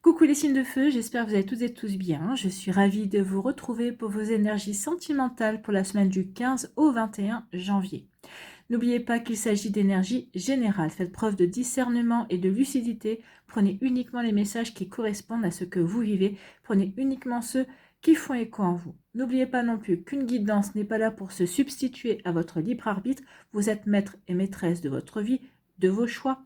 Coucou les signes de feu, j'espère que vous allez toutes et tous bien. Je suis ravie de vous retrouver pour vos énergies sentimentales pour la semaine du 15 au 21 janvier. N'oubliez pas qu'il s'agit d'énergie générale. Faites preuve de discernement et de lucidité. Prenez uniquement les messages qui correspondent à ce que vous vivez. Prenez uniquement ceux qui font écho en vous. N'oubliez pas non plus qu'une guidance n'est pas là pour se substituer à votre libre arbitre. Vous êtes maître et maîtresse de votre vie, de vos choix.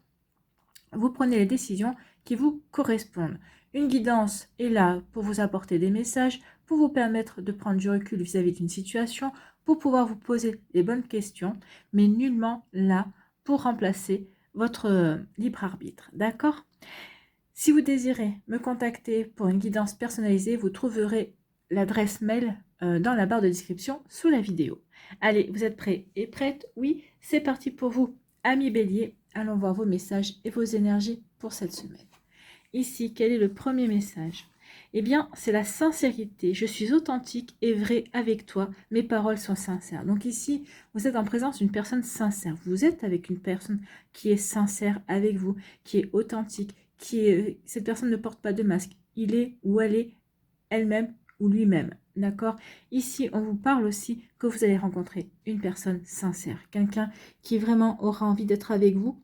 Vous prenez les décisions qui vous correspondent. Une guidance est là pour vous apporter des messages, pour vous permettre de prendre du recul vis-à-vis d'une situation, pour pouvoir vous poser les bonnes questions, mais nullement là pour remplacer votre libre arbitre. D'accord ? Si vous désirez me contacter pour une guidance personnalisée, vous trouverez l'adresse mail dans la barre de description sous la vidéo. Allez, vous êtes prêts et prêtes? Oui, c'est parti pour vous, amis Bélier. Allons voir vos messages et vos énergies pour cette semaine. Ici, quel est le premier message? Eh bien, c'est la sincérité. Je suis authentique et vrai avec toi. Mes paroles sont sincères. Donc ici, vous êtes en présence d'une personne sincère. Vous êtes avec une personne qui est sincère avec vous, qui est authentique, cette personne ne porte pas de masque. Il est ou elle est elle-même ou lui-même. D'accord? Ici, on vous parle aussi que vous allez rencontrer une personne sincère. Quelqu'un qui vraiment aura envie d'être avec vous.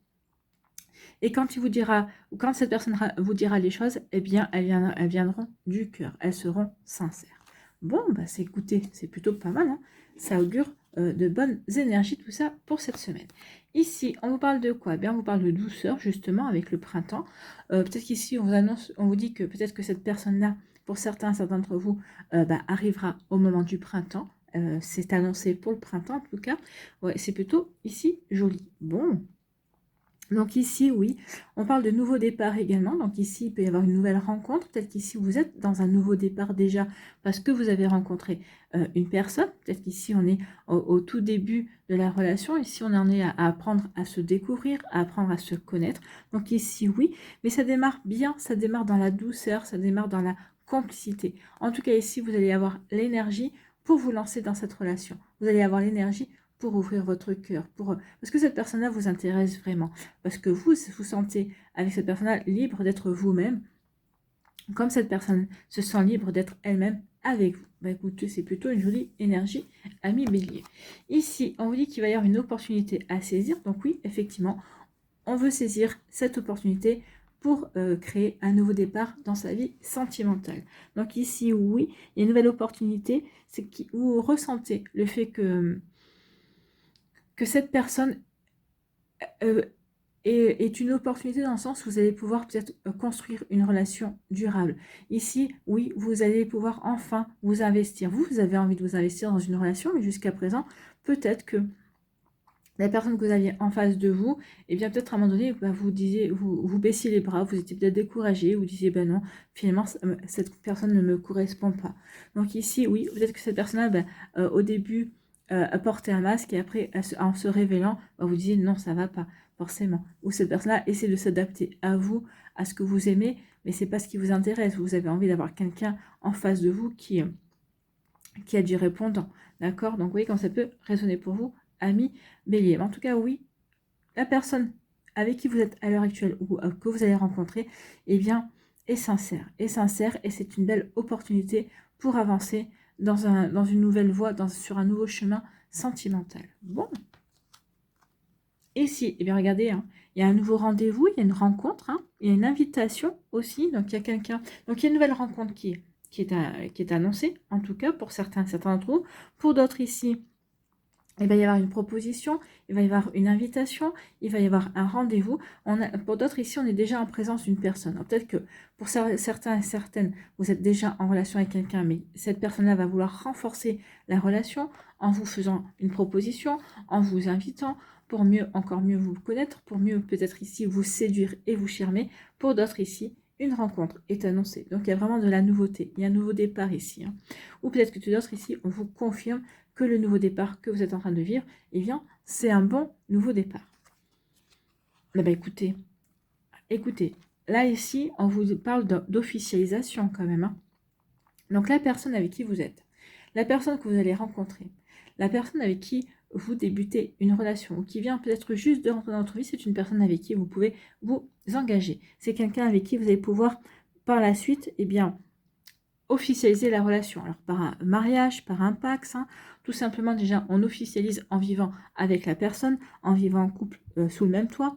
Et quand il vous dira, ou quand cette personne vous dira les choses, eh bien, elles viendront du cœur. Elles seront sincères. Bon, bah, écoutez, c'est plutôt pas mal. Hein, ça augure de bonnes énergies, tout ça, pour cette semaine. Ici, on vous parle de quoi? Eh bien, on vous parle de douceur, justement, avec le printemps. Peut-être qu'ici, on vous dit que peut-être que cette personne-là, pour certains d'entre vous, arrivera au moment du printemps. C'est annoncé pour le printemps, en tout cas. Ouais, c'est plutôt, ici, joli. Bon. Donc ici, oui, on parle de nouveau départ également. Donc ici, il peut y avoir une nouvelle rencontre. Peut-être qu'ici, vous êtes dans un nouveau départ déjà parce que vous avez rencontré une personne. Peut-être qu'ici, on est au tout début de la relation. Ici, on en est à apprendre à se découvrir, à apprendre à se connaître. Donc ici, oui, mais ça démarre bien, ça démarre dans la douceur, ça démarre dans la complicité. En tout cas, ici, vous allez avoir l'énergie pour vous lancer dans cette relation. Vous allez avoir l'énergie pour ouvrir votre cœur, parce que cette personne-là vous intéresse vraiment, parce que vous vous sentez avec cette personne-là libre d'être vous-même, comme cette personne se sent libre d'être elle-même avec vous. Bah écoutez, c'est plutôt une jolie énergie, ami Bélier. Ici, on vous dit qu'il va y avoir une opportunité à saisir, donc oui, effectivement, on veut saisir cette opportunité pour créer un nouveau départ dans sa vie sentimentale. Donc ici, oui, il y a une nouvelle opportunité, c'est que vous ressentez le fait que cette personne est une opportunité dans le sens où vous allez pouvoir peut-être construire une relation durable. Ici, oui, vous allez pouvoir enfin vous investir. Vous avez envie de vous investir dans une relation, mais jusqu'à présent, peut-être que la personne que vous aviez en face de vous, et bien peut-être à un moment donné, vous baissiez les bras, vous étiez peut-être découragé, vous disiez, ben non, finalement, cette personne ne me correspond pas. Donc ici, oui, peut-être que cette personne-là, au début, portait un masque et après, en se révélant, vous disiez, non, ça va pas, forcément. Ou cette personne-là essaie de s'adapter à vous, à ce que vous aimez, mais c'est pas ce qui vous intéresse. Vous avez envie d'avoir quelqu'un en face de vous qui a du répondant. D'accord? Donc, vous voyez quand ça peut résonner pour vous, ami Bélier. Mais en tout cas, oui, la personne avec qui vous êtes à l'heure actuelle ou que vous allez rencontrer, eh bien, est sincère. Et c'est une belle opportunité pour avancer dans une nouvelle voie, sur un nouveau chemin sentimental. Bon. Et si, eh bien, regardez, hein, il y a un nouveau rendez-vous, il y a une rencontre, hein, il y a une invitation aussi, donc il y a quelqu'un, donc il y a une nouvelle rencontre qui est annoncée, en tout cas pour certains d'entre vous. Pour d'autres ici, il va y avoir une proposition, il va y avoir une invitation, il va y avoir un rendez-vous. Pour d'autres ici, on est déjà en présence d'une personne. Peut-être que pour certains et certaines, vous êtes déjà en relation avec quelqu'un, mais cette personne-là va vouloir renforcer la relation en vous faisant une proposition, en vous invitant, pour encore mieux vous connaître, pour mieux peut-être ici vous séduire et vous charmer. Pour d'autres ici, une rencontre est annoncée. Donc il y a vraiment de la nouveauté, il y a un nouveau départ ici. Hein. Ou peut-être que d'autres ici, on vous confirme que le nouveau départ que vous êtes en train de vivre, eh bien, c'est un bon nouveau départ. Eh bien, écoutez, là ici, on vous parle d'officialisation quand même. Hein. Donc la personne avec qui vous êtes, la personne que vous allez rencontrer, la personne avec qui vous débutez une relation ou qui vient peut-être juste de rentrer dans votre vie, c'est une personne avec qui vous pouvez vous engager. C'est quelqu'un avec qui vous allez pouvoir par la suite, eh bien, officialiser la relation. Alors, par un mariage, par un Pacs, hein, tout simplement, déjà, on officialise en vivant avec la personne, en vivant en couple sous le même toit.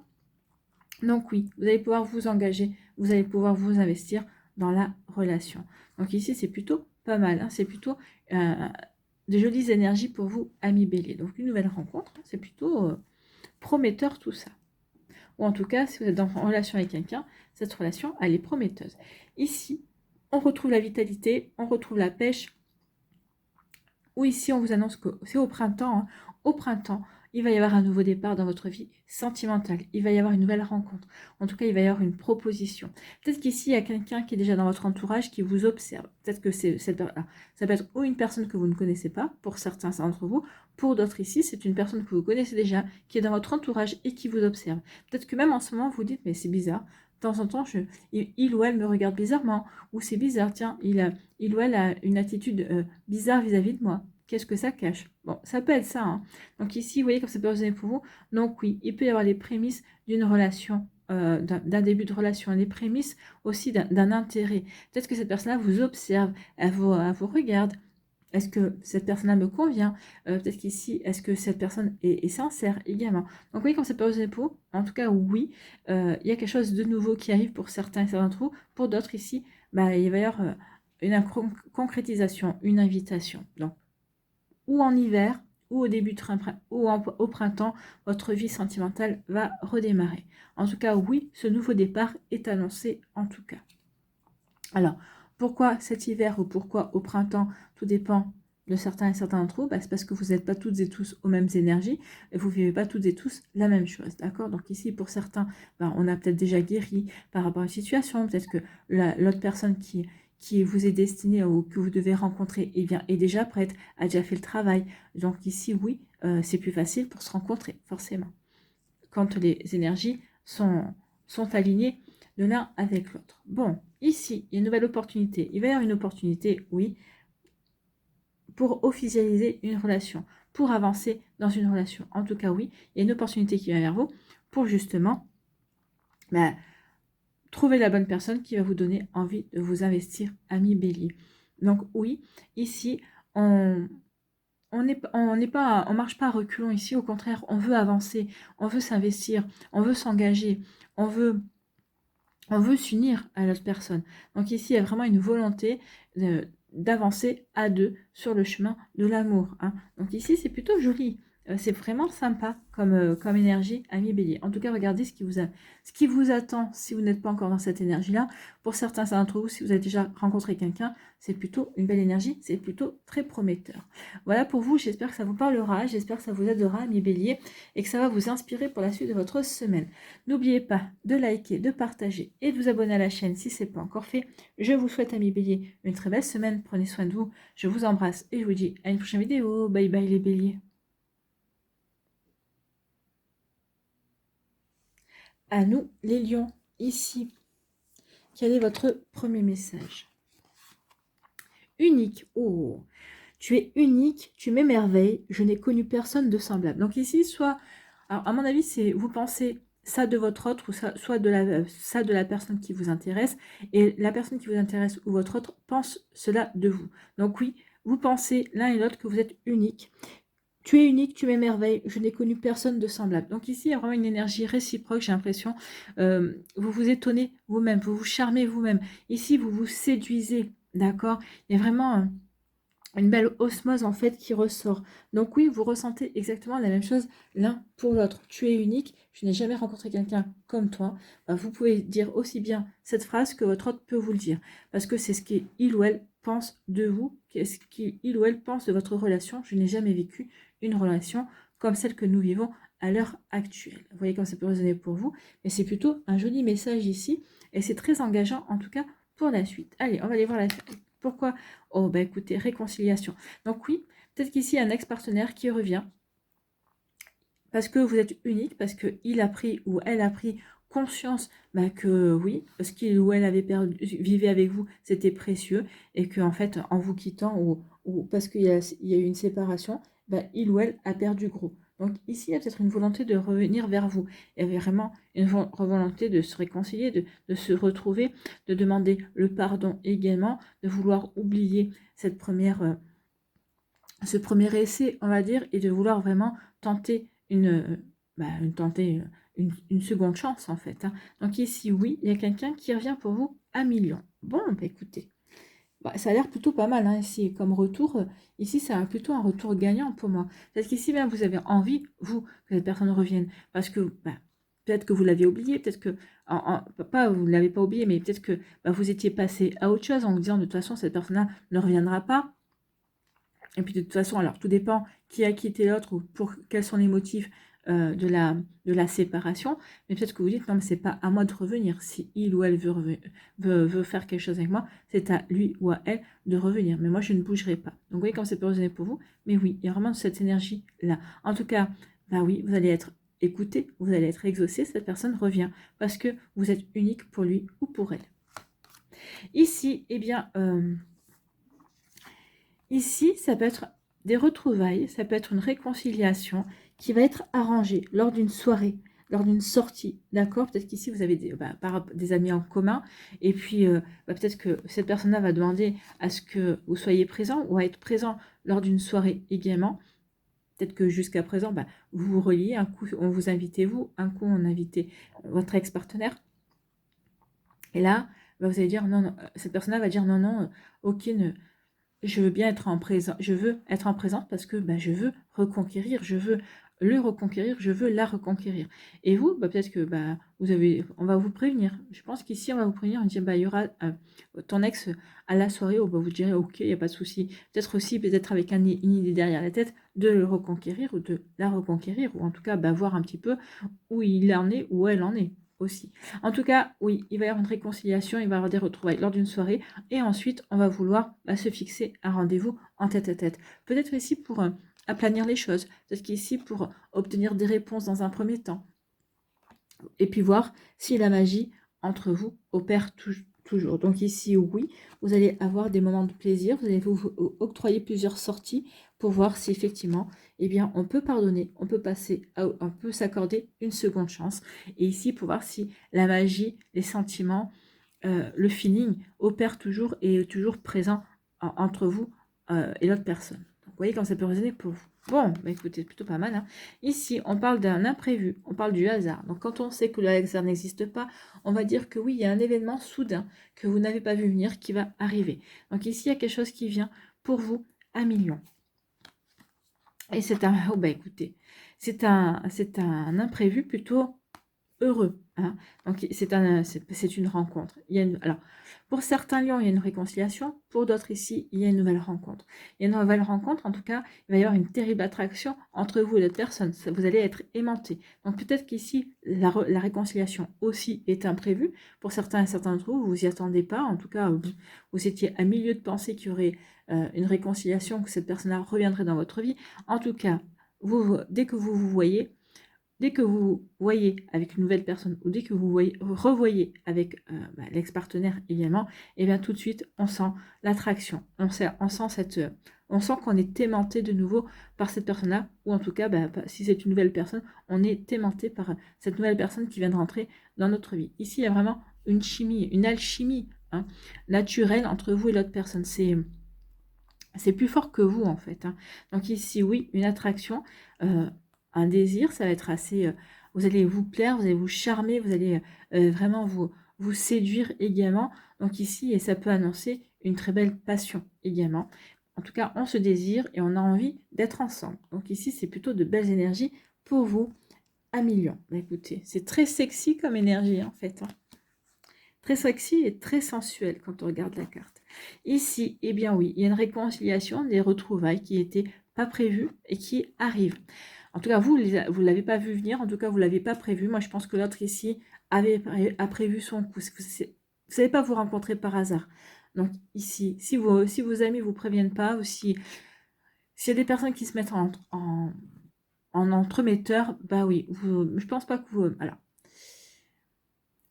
Donc oui, vous allez pouvoir vous engager, vous allez pouvoir vous investir dans la relation. Donc ici, c'est plutôt pas mal, hein, c'est plutôt de jolies énergies pour vous, amis bélier. Donc une nouvelle rencontre, hein, c'est plutôt prometteur tout ça. Ou en tout cas, si vous êtes en relation avec quelqu'un, cette relation, elle est prometteuse. Ici, on retrouve la vitalité, on retrouve la pêche. Ou ici, on vous annonce que c'est au printemps. Hein. Au printemps, il va y avoir un nouveau départ dans votre vie sentimentale. Il va y avoir une nouvelle rencontre. En tout cas, il va y avoir une proposition. Peut-être qu'ici, il y a quelqu'un qui est déjà dans votre entourage qui vous observe. Peut-être que ça peut être ou une personne que vous ne connaissez pas, pour certains d'entre vous. Pour d'autres ici, c'est une personne que vous connaissez déjà, qui est dans votre entourage et qui vous observe. Peut-être que même en ce moment, vous dites, mais c'est bizarre. De temps en temps, il ou elle me regarde bizarrement. Ou c'est bizarre, tiens, il ou elle a une attitude bizarre vis-à-vis de moi. Qu'est-ce que ça cache? Bon, ça peut être ça. Hein. Donc ici, vous voyez comme ça peut résonner pour vous. Donc oui, il peut y avoir les prémices d'une relation, d'un début de relation, les prémices aussi d'un intérêt. Peut-être que cette personne-là vous observe, elle vous regarde. Est-ce que cette personne-là me convient? Peut-être qu'ici, est-ce que cette personne est sincère également? Donc, vous voyez, comme ça peut résonner pour vous. En tout cas, oui, il y a quelque chose de nouveau qui arrive pour certains et certains d'entre vous. Pour d'autres ici, bah, il va y avoir une concrétisation, une invitation. Donc, ou en hiver, ou au début ou au printemps, votre vie sentimentale va redémarrer. En tout cas, oui, ce nouveau départ est annoncé en tout cas. Alors, pourquoi cet hiver ou pourquoi au printemps? Tout dépend de certains et certains d'entre vous. Bah, c'est parce que vous n'êtes pas toutes et tous aux mêmes énergies et vous ne vivez pas toutes et tous la même chose. D'accord? Donc ici, pour certains, bah, on a peut-être déjà guéri par rapport à une situation. Peut-être que l'autre personne qui vous est destinée ou que vous devez rencontrer est déjà prête, a déjà fait le travail. Donc ici, oui, c'est plus facile pour se rencontrer, forcément. Quand les énergies sont alignées de l'un avec l'autre. Bon, ici, il y a une nouvelle opportunité. Il va y avoir une opportunité, oui, pour officialiser une relation, pour avancer dans une relation. En tout cas, oui, il y a une opportunité qui vient vers vous pour justement trouver la bonne personne qui va vous donner envie de vous investir, ami bélier. Donc oui, ici, on marche pas à reculons ici, au contraire, on veut avancer, on veut s'investir, on veut s'engager, on veut s'unir à l'autre personne. Donc ici, il y a vraiment une volonté d'avancer à deux sur le chemin de l'amour. Hein. Donc ici, c'est plutôt joli. C'est vraiment sympa comme énergie, ami bélier. En tout cas, regardez ce qui vous attend si vous n'êtes pas encore dans cette énergie-là. Pour certains d'entre vous, si vous avez déjà rencontré quelqu'un, c'est plutôt une belle énergie, c'est plutôt très prometteur. Voilà pour vous, j'espère que ça vous parlera, j'espère que ça vous aidera, ami bélier, et que ça va vous inspirer pour la suite de votre semaine. N'oubliez pas de liker, de partager et de vous abonner à la chaîne si ce n'est pas encore fait. Je vous souhaite, amis béliers, une très belle semaine. Prenez soin de vous. Je vous embrasse et je vous dis à une prochaine vidéo. Bye bye les béliers. À nous les lions, ici. Quel est votre premier message? Unique. Oh, tu es unique, tu m'émerveilles, je n'ai connu personne de semblable. Donc ici, soit, alors à mon avis, c'est vous pensez ça de votre autre ou ça, soit de la personne qui vous intéresse, et la personne qui vous intéresse ou votre autre pense cela de vous. Donc oui, vous pensez l'un et l'autre que vous êtes unique. Tu es unique, tu m'émerveilles, je n'ai connu personne de semblable. Donc ici, il y a vraiment une énergie réciproque, j'ai l'impression. Vous vous étonnez vous-même, vous vous charmez vous-même. Ici, vous vous séduisez, d'accord? Il y a vraiment une belle osmose en fait qui ressort. Donc oui, vous ressentez exactement la même chose l'un pour l'autre. Tu es unique, je n'ai jamais rencontré quelqu'un comme toi. Vous pouvez dire aussi bien cette phrase que votre autre peut vous le dire. Parce que c'est ce qu'il ou elle pense de vous, ce qu'il ou elle pense de votre relation. Je n'ai jamais vécu une relation comme celle que nous vivons à l'heure actuelle. Vous voyez comme ça peut résonner pour vous, mais c'est plutôt un joli message ici, et c'est très engageant en tout cas pour la suite. Allez, on va aller voir la suite. Pourquoi? Oh, bah écoutez, réconciliation. Donc oui, peut-être qu'ici, un ex-partenaire qui revient parce que vous êtes unique, parce qu'il a pris ou elle a pris conscience que oui, ce qu'il ou elle avait perdu, vivait avec vous, c'était précieux, et que en fait, en vous quittant ou parce qu'il y a eu une séparation, il ou elle a perdu gros. Donc ici, il y a peut-être une volonté de revenir vers vous. Il y a vraiment une volonté de se réconcilier, de se retrouver, de demander le pardon également, de vouloir oublier cette première, ce premier essai, on va dire, et de vouloir vraiment tenter une seconde chance, en fait. Hein. Donc ici, oui, il y a quelqu'un qui revient pour vous à millions. Bon, bah, écoutez, ça a l'air plutôt pas mal, hein, ici, comme retour. Ici, c'est plutôt un retour gagnant pour moi. Parce qu'ici, bien, vous avez envie, vous, que cette personne revienne. Parce que, peut-être que vous l'aviez oublié, peut-être que, pas, vous ne l'avez pas oublié, mais peut-être que vous étiez passé à autre chose en vous disant, de toute façon, cette personne-là ne reviendra pas. Et puis de toute façon, alors tout dépend qui a quitté l'autre ou pour quels sont les motifs de la séparation. Mais peut-être que vous dites, non, mais c'est pas à moi de revenir. Si il ou elle veut faire quelque chose avec moi, c'est à lui ou à elle de revenir. Mais moi, je ne bougerai pas. Donc vous voyez comme c'est peut résonner pour vous. Mais oui, il y a vraiment cette énergie-là. En tout cas, oui, vous allez être écouté, vous allez être exaucé, cette personne revient. Parce que vous êtes unique pour lui ou pour elle. Ici, eh bien... Ici, ça peut être des retrouvailles, ça peut être une réconciliation qui va être arrangée lors d'une soirée, lors d'une sortie, d'accord? Peut-être qu'ici, vous avez des amis en commun, et puis peut-être que cette personne-là va demander à ce que vous soyez présent ou à être présent lors d'une soirée également. Peut-être que jusqu'à présent, vous vous reliez, un coup on vous invitez vous, un coup on invitait votre ex-partenaire, et là, vous allez dire non, non, cette personne-là va dire non, non, ok, je veux bien être en présence, je veux être en présence parce que je veux reconquérir, je veux le reconquérir, je veux la reconquérir. Et vous, peut-être que on va vous prévenir. Je pense qu'ici, on va vous prévenir, on dit, il y aura ton ex à la soirée, où vous direz, ok, il n'y a pas de souci. Peut-être aussi, peut-être avec une idée derrière la tête, de le reconquérir ou de la reconquérir, ou en tout cas, voir un petit peu où il en est, où elle en est aussi. En tout cas, oui, il va y avoir une réconciliation, il va y avoir des retrouvailles lors d'une soirée, et ensuite, on va vouloir se fixer un rendez-vous en tête-à-tête. Peut-être ici pour aplanir les choses, peut-être qu'ici pour obtenir des réponses dans un premier temps, et puis voir si la magie entre vous opère toujours. Donc ici, oui, vous allez avoir des moments de plaisir, vous allez vous octroyer plusieurs sorties pour voir si effectivement, on peut pardonner, on peut s'accorder une seconde chance. Et ici, pour voir si la magie, les sentiments, le feeling opère toujours et est toujours présent entre vous et l'autre personne. Donc, vous voyez quand ça peut résonner pour vous. Bon, écoutez, c'est plutôt pas mal. Hein. Ici, on parle d'un imprévu, on parle du hasard. Donc, quand on sait que le hasard n'existe pas, on va dire que oui, il y a un événement soudain que vous n'avez pas vu venir qui va arriver. Donc, ici, il y a quelque chose qui vient pour vous à millions. Et c'est un... écoutez, c'est un imprévu plutôt heureux. Hein. Donc, c'est une rencontre. Alors, pour certains lions, il y a une réconciliation. Pour d'autres ici, il y a une nouvelle rencontre. Il y a une nouvelle rencontre. En tout cas, il va y avoir une terrible attraction entre vous et l'autre personne. Vous allez être aimantés. Donc, peut-être qu'ici, la réconciliation aussi est imprévue. Pour certains et certains d'entre vous, vous vous y attendez pas. En tout cas, vous étiez à milieu de penser qu'il y aurait une réconciliation, que cette personne-là reviendrait dans votre vie. En tout cas, dès que vous voyez, dès que vous voyez avec une nouvelle personne ou dès que vous revoyez avec l'ex-partenaire également, et bien tout de suite, on sent l'attraction. On sent qu'on est aimanté de nouveau par cette personne-là, ou en tout cas, si c'est une nouvelle personne, on est aimanté par cette nouvelle personne qui vient de rentrer dans notre vie. Ici, il y a vraiment une chimie, une alchimie naturelle entre vous et l'autre personne. C'est plus fort que vous, en fait. Hein. Donc ici, oui, une attraction, un désir, ça va être assez... vous allez vous plaire, vous allez vous charmer, vous allez vraiment vous séduire également. Donc ici, et ça peut annoncer une très belle passion également. En tout cas, on se désire et on a envie d'être ensemble. Donc ici, c'est plutôt de belles énergies pour vous à millions. Écoutez, c'est très sexy comme énergie, en fait. Hein. Très sexy et très sensuel quand on regarde la carte. Ici, eh bien oui, il y a une réconciliation, des retrouvailles qui n'étaient pas prévues et qui arrivent. En tout cas, vous ne l'avez pas vu venir, en tout cas, vous ne l'avez pas prévu. Moi, je pense que l'autre ici a prévu son coup. Vous n'allez pas vous rencontrer par hasard. Donc ici, si vos amis ne vous préviennent pas, ou s'il y a des personnes qui se mettent en entremetteur, oui, je pense pas que vous...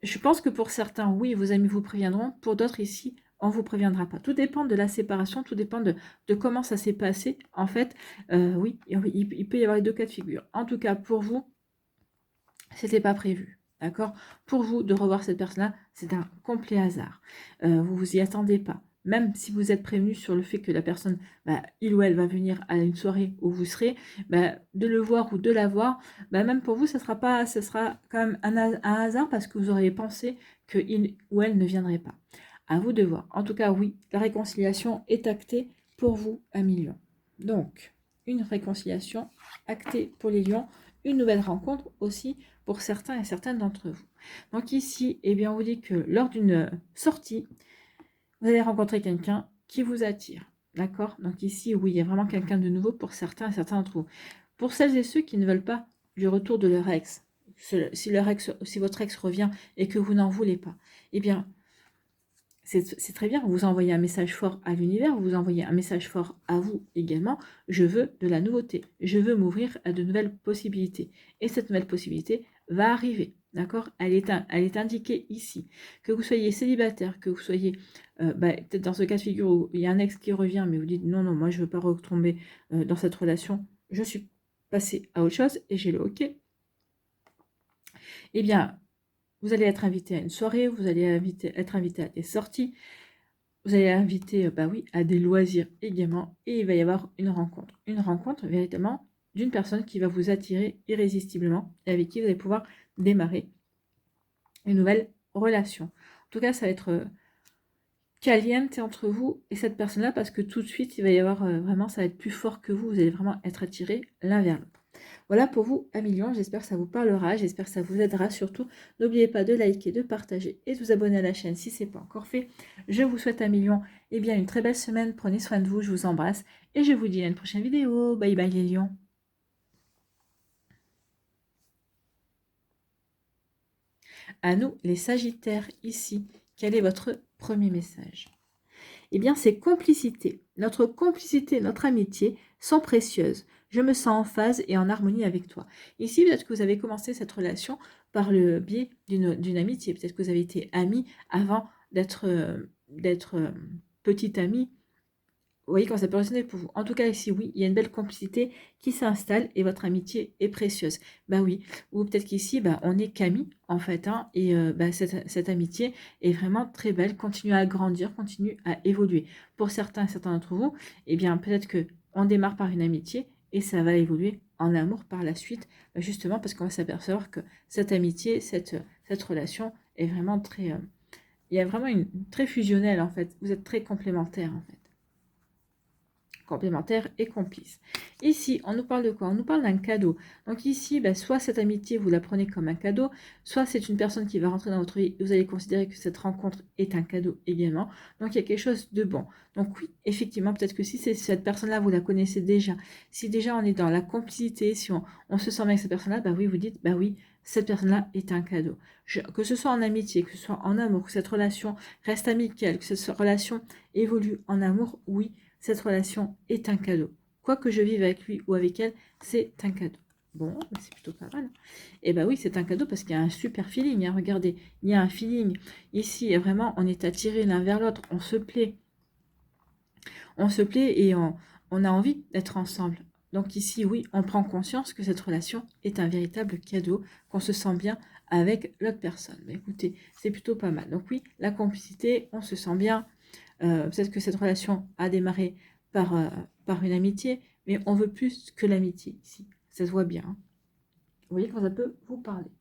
Je pense que pour certains, oui, vos amis vous préviendront. Pour d'autres ici, on vous préviendra pas. Tout dépend de la séparation, tout dépend de comment ça s'est passé. En fait, oui, il peut y avoir les 2 cas de figure. En tout cas, pour vous, c'était pas prévu. D'accord? Pour vous, de revoir cette personne-là, c'est un complet hasard. Vous vous y attendez pas. Même si vous êtes prévenu sur le fait que la personne, il ou elle va venir à une soirée où vous serez, de le voir ou de la voir, même pour vous, ça sera quand même un hasard parce que vous auriez pensé que il ou elle ne viendrait pas. À vous de voir. En tout cas, oui, la réconciliation est actée pour vous à Lion. Donc, une réconciliation actée pour les lions, une nouvelle rencontre aussi pour certains et certaines d'entre vous. Donc ici, on vous dit que lors d'une sortie, vous allez rencontrer quelqu'un qui vous attire. D'accord? Donc ici, oui, il y a vraiment quelqu'un de nouveau pour certains et certains d'entre vous. Pour celles et ceux qui ne veulent pas du retour de leur ex, si votre ex revient et que vous n'en voulez pas, c'est très bien, vous envoyez un message fort à l'univers, vous envoyez un message fort à vous également. Je veux de la nouveauté, je veux m'ouvrir à de nouvelles possibilités. Et cette nouvelle possibilité va arriver, d'accord? Elle est indiquée ici. Que vous soyez célibataire, que vous soyez peut-être dans ce cas de figure où il y a un ex qui revient, mais vous dites non, moi je ne veux pas retomber dans cette relation, je suis passée à autre chose et j'ai le OK. Vous allez être invité à une soirée, vous allez être invité à des sorties, vous allez être invité à des loisirs également, et il va y avoir une rencontre véritablement d'une personne qui va vous attirer irrésistiblement et avec qui vous allez pouvoir démarrer une nouvelle relation. En tout cas, ça va être caliente entre vous et cette personne-là parce que tout de suite, il va y avoir vraiment, ça va être plus fort que vous allez vraiment être attirés l'un vers l'autre. Voilà pour vous, amis lions, j'espère que ça vous parlera, j'espère que ça vous aidera surtout. N'oubliez pas de liker, de partager et de vous abonner à la chaîne si ce n'est pas encore fait. Je vous souhaite, amis lions, une très belle semaine, prenez soin de vous, je vous embrasse et je vous dis à une prochaine vidéo. Bye bye les lions. À nous, les sagittaires, ici, quel est votre premier message? C'est complicité. Notre complicité, notre amitié sont précieuses. Je me sens en phase et en harmonie avec toi. Ici, peut-être que vous avez commencé cette relation par le biais d'une amitié. Peut-être que vous avez été amis avant d'être petite amie. Vous voyez comment ça peut résonner pour vous. En tout cas, ici, oui, il y a une belle complicité qui s'installe et votre amitié est précieuse. Oui. Ou peut-être qu'ici, on est qu'amis, en fait, et cette amitié est vraiment très belle, continue à grandir, continue à évoluer. Pour certains d'entre vous, peut-être qu'on démarre par une amitié et ça va évoluer en amour par la suite, justement parce qu'on va s'apercevoir que cette amitié, cette relation est vraiment très... il y a vraiment une très fusionnelle, en fait. Vous êtes très complémentaires, en fait. Complémentaire et complice. Ici, on nous parle de quoi? On nous parle d'un cadeau. Donc ici, soit cette amitié, vous la prenez comme un cadeau, soit c'est une personne qui va rentrer dans votre vie et vous allez considérer que cette rencontre est un cadeau également. Donc il y a quelque chose de bon. Donc oui, effectivement, peut-être que si c'est cette personne-là, vous la connaissez déjà, si déjà on est dans la complicité, si on se sent bien avec cette personne-là, oui, vous dites, oui, cette personne-là est un cadeau. Que ce soit en amitié, que ce soit en amour, que cette relation reste amicale, que cette relation évolue en amour, oui, cette relation est un cadeau. Quoi que je vive avec lui ou avec elle, c'est un cadeau. Bon, c'est plutôt pas mal. Oui, c'est un cadeau parce qu'il y a un super feeling. Regardez, il y a un feeling. Ici, vraiment, on est attirés l'un vers l'autre. On se plaît. On se plaît et on a envie d'être ensemble. Donc ici, oui, on prend conscience que cette relation est un véritable cadeau, qu'on se sent bien avec l'autre personne. Écoutez, c'est plutôt pas mal. Donc oui, la complicité, on se sent bien. Peut-être que cette relation a démarré par une amitié, mais on veut plus que l'amitié ici. Ça se voit bien. Vous voyez quand ça peut vous parler.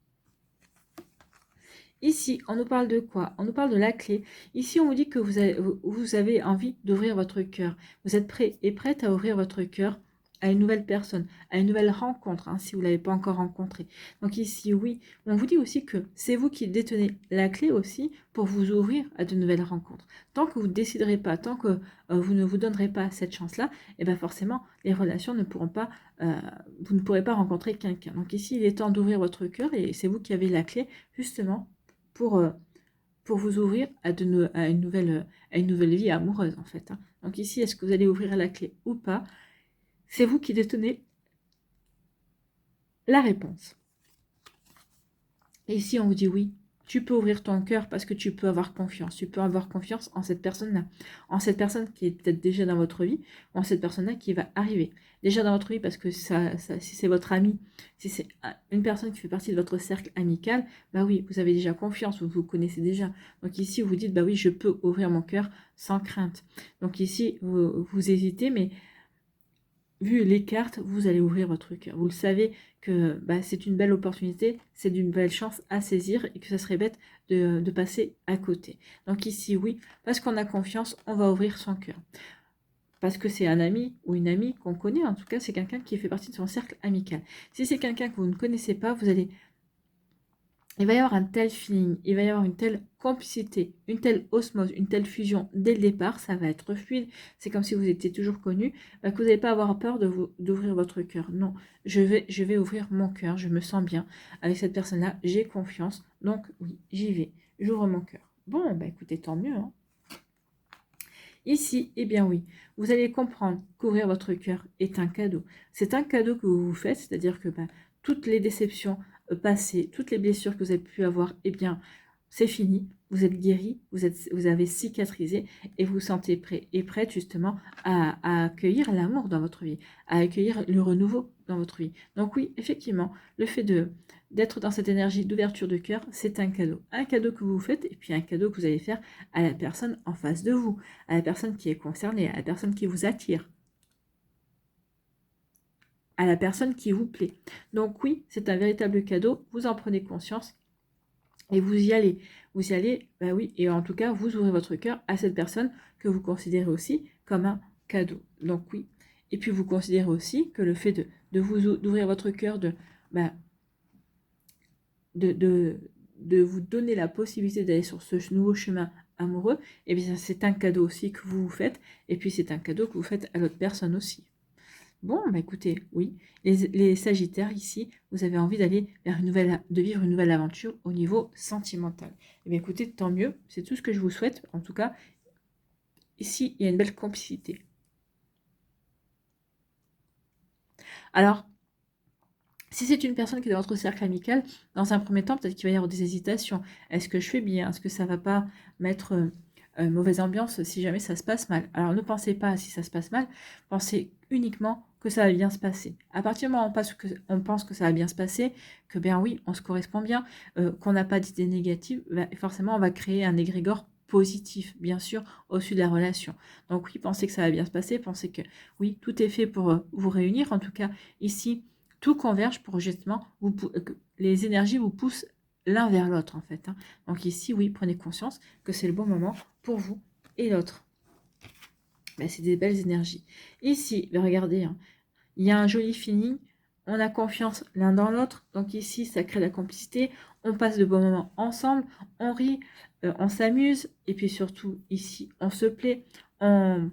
Ici, on nous parle de quoi? On nous parle de la clé. Ici, on vous dit que vous avez envie d'ouvrir votre cœur. Vous êtes prêt et prête à ouvrir votre cœur à une nouvelle personne, à une nouvelle rencontre, si vous ne l'avez pas encore rencontrée. Donc ici, oui, on vous dit aussi que c'est vous qui détenez la clé aussi pour vous ouvrir à de nouvelles rencontres. Tant que vous ne déciderez pas, tant que vous ne vous donnerez pas cette chance-là, forcément, les relations ne pourront pas, vous ne pourrez pas rencontrer quelqu'un. Donc ici, il est temps d'ouvrir votre cœur et c'est vous qui avez la clé, justement, pour vous ouvrir à une nouvelle vie amoureuse, en fait. Donc ici, est-ce que vous allez ouvrir la clé ou pas? C'est vous qui détenez la réponse. Et ici, on vous dit oui, tu peux ouvrir ton cœur parce que tu peux avoir confiance. Tu peux avoir confiance en cette personne-là. En cette personne qui est peut-être déjà dans votre vie, ou en cette personne-là qui va arriver. Déjà dans votre vie parce que si c'est votre ami, si c'est une personne qui fait partie de votre cercle amical, bah oui, vous avez déjà confiance, vous vous connaissez déjà. Donc ici, vous dites, bah oui, je peux ouvrir mon cœur sans crainte. Donc ici, vous hésitez, mais vu les cartes, vous allez ouvrir votre cœur. Vous le savez que bah, c'est une belle opportunité, c'est d'une belle chance à saisir et que ça serait bête de passer à côté. Donc ici, oui, parce qu'on a confiance, on va ouvrir son cœur. Parce que c'est un ami ou une amie qu'on connaît, en tout cas, c'est quelqu'un qui fait partie de son cercle amical. Si c'est quelqu'un que vous ne connaissez pas, il va y avoir un tel feeling, il va y avoir une telle complicité, une telle osmose, une telle fusion dès le départ, ça va être fluide, c'est comme si vous étiez toujours connu, que vous n'allez pas avoir peur d'ouvrir votre cœur. Non, je vais ouvrir mon cœur, je me sens bien avec cette personne-là, j'ai confiance, donc oui, j'y vais, j'ouvre mon cœur. Bon, bah écoutez, tant mieux, hein. Ici, eh bien oui, vous allez comprendre qu'ouvrir votre cœur est un cadeau. C'est un cadeau que vous vous faites, c'est-à-dire que toutes les déceptions passées, toutes les blessures que vous avez pu avoir, eh bien, c'est fini. Vous êtes guéri, vous avez cicatrisé et vous vous sentez prêt et prête justement à accueillir l'amour dans votre vie, à accueillir le renouveau dans votre vie. Donc oui, effectivement, le fait d'être dans cette énergie d'ouverture de cœur, c'est un cadeau que vous vous faites et puis un cadeau que vous allez faire à la personne en face de vous, à la personne qui est concernée, à la personne qui vous attire, à la personne qui vous plaît. Donc oui, c'est un véritable cadeau, vous en prenez conscience et vous y allez. Vous y allez, bah oui, et en tout cas, vous ouvrez votre cœur à cette personne que vous considérez aussi comme un cadeau. Donc oui, et puis vous considérez aussi que le fait d'ouvrir votre cœur, bah, de vous donner la possibilité d'aller sur ce nouveau chemin amoureux, et bien c'est un cadeau aussi que vous vous faites, et puis c'est un cadeau que vous faites à l'autre personne aussi. Bon, bah écoutez, oui, les Sagittaires ici, vous avez envie d'aller vers de vivre une nouvelle aventure au niveau sentimental. Et bien écoutez, tant mieux, c'est tout ce que je vous souhaite. En tout cas, ici, il y a une belle complicité. Alors, si c'est une personne qui est dans votre cercle amical, dans un premier temps, peut-être qu'il va y avoir des hésitations. Est-ce que je fais bien? Est-ce que ça ne va pas mettre mauvaise ambiance si jamais ça se passe mal? Alors ne pensez pas si ça se passe mal, pensez uniquement que ça va bien se passer. À partir du moment où on pense que ça va bien se passer, que bien oui, on se correspond bien, qu'on n'a pas d'idées négatives, forcément on va créer un égrégore positif, bien sûr, au-dessus de la relation. Donc oui, pensez que ça va bien se passer, pensez que oui, tout est fait pour vous réunir. En tout cas, ici, tout converge pour justement, que les énergies vous poussent l'un vers l'autre en fait. Hein. Donc ici, oui, prenez conscience que c'est le bon moment pour vous et l'autre. Ben, c'est des belles énergies. Ici, ben, regardez, hein, il y a un joli feeling, on a confiance l'un dans l'autre, donc ici, ça crée la complicité, on passe de bons moments ensemble, on rit, on s'amuse, et puis surtout, ici, on se plaît, on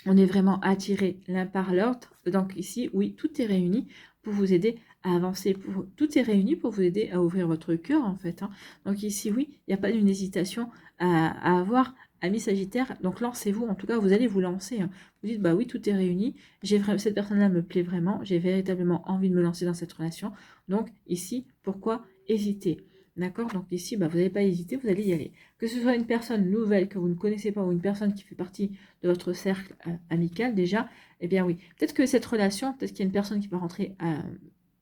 est vraiment attirés l'un par l'autre. Donc ici, oui, tout est réuni pour vous aider à avancer. Tout est réuni pour vous aider à ouvrir votre cœur, en fait. Hein. Donc ici, oui, il n'y a pas d'une hésitation à avoir, amis Sagittaire. Donc lancez-vous, en tout cas, vous allez vous lancer. Hein. Vous dites, bah oui, tout est réuni. Cette personne-là me plaît vraiment. J'ai véritablement envie de me lancer dans cette relation. Donc ici, pourquoi hésiter? D'accord? Donc ici, bah, vous n'allez pas hésiter, vous allez y aller. Que ce soit une personne nouvelle que vous ne connaissez pas ou une personne qui fait partie de votre cercle amical déjà, eh bien oui. Peut-être que cette relation, peut-être qu'il y a une personne qui va rentrer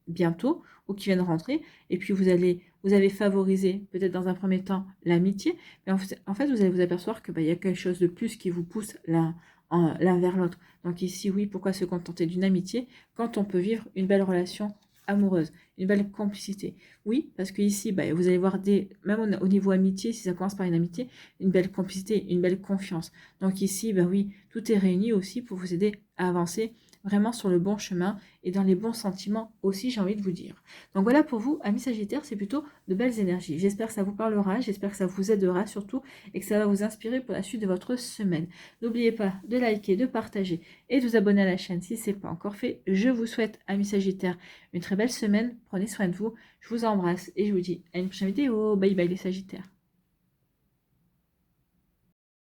bientôt ou qui vient de rentrer, et puis vous avez favorisé peut-être dans un premier temps l'amitié, mais en fait vous allez vous apercevoir que il y a quelque chose de plus qui vous pousse l'un vers l'autre. Donc ici, oui, pourquoi se contenter d'une amitié quand on peut vivre une belle relation amoureuse, une belle complicité. Oui, parce que ici, vous allez voir même au niveau amitié, si ça commence par une amitié, une belle complicité, une belle confiance. Donc ici, oui, tout est réuni aussi pour vous aider à avancer vraiment sur le bon chemin et dans les bons sentiments aussi, j'ai envie de vous dire. Donc voilà pour vous, amis Sagittaires, c'est plutôt de belles énergies. J'espère que ça vous parlera, j'espère que ça vous aidera surtout et que ça va vous inspirer pour la suite de votre semaine. N'oubliez pas de liker, de partager et de vous abonner à la chaîne si ce n'est pas encore fait. Je vous souhaite, amis Sagittaires, une très belle semaine. Prenez soin de vous. Je vous embrasse et je vous dis à une prochaine vidéo. Bye bye les Sagittaires.